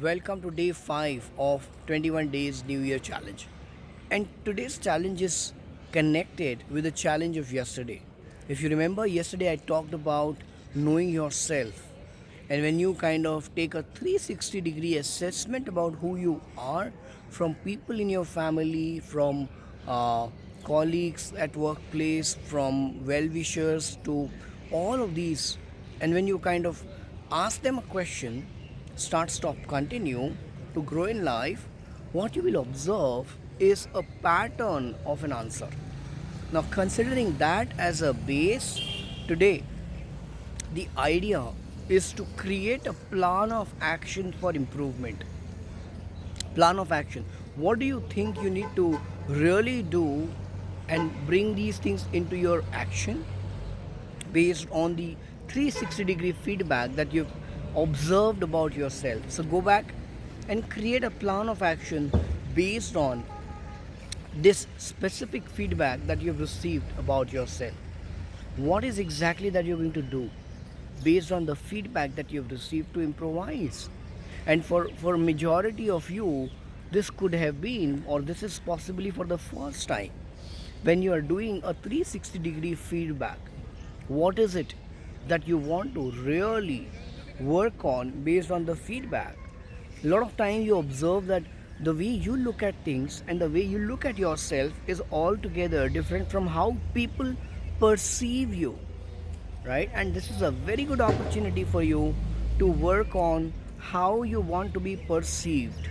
Welcome to day 5 of 21 days New Year challenge. And today's challenge is connected with the challenge of yesterday. If you remember, yesterday I talked about knowing yourself. And when you kind of take a 360-degree assessment about who you are from people in your family, from colleagues at workplace, from well wishers to all of these, and when you kind of ask them a question, start, stop, continue to grow in life, what you will observe is a pattern of an answer. Now, considering that as a base, today the idea is to create a plan of action for improvement. Plan of action. What do you think you need to really do and bring these things into your action based on the 360-degree feedback that you've observed about yourself? So go back and create a plan of action based on this specific feedback that you've received about yourself. What is exactly that you're going to do based on the feedback that you've received to improvise? And for majority of you, this could have been, or this is possibly for the first time when you are doing a 360-degree feedback. What is it that you want to really work on based on the feedback? A lot of time you observe that the way you look at things and the way you look at yourself is altogether different from how people perceive you, right? And this is a very good opportunity for you to work on how you want to be perceived.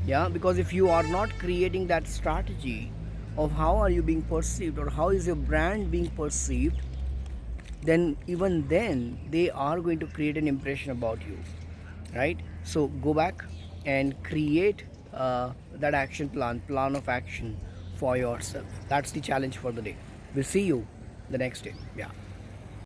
Yeah, because if you are not creating that strategy of how are you being perceived or how is your brand being perceived, then even then they are going to create an impression about you, right? So go back and create that action plan of action for yourself. That's the challenge for the day. We'll see you the next day. Yeah.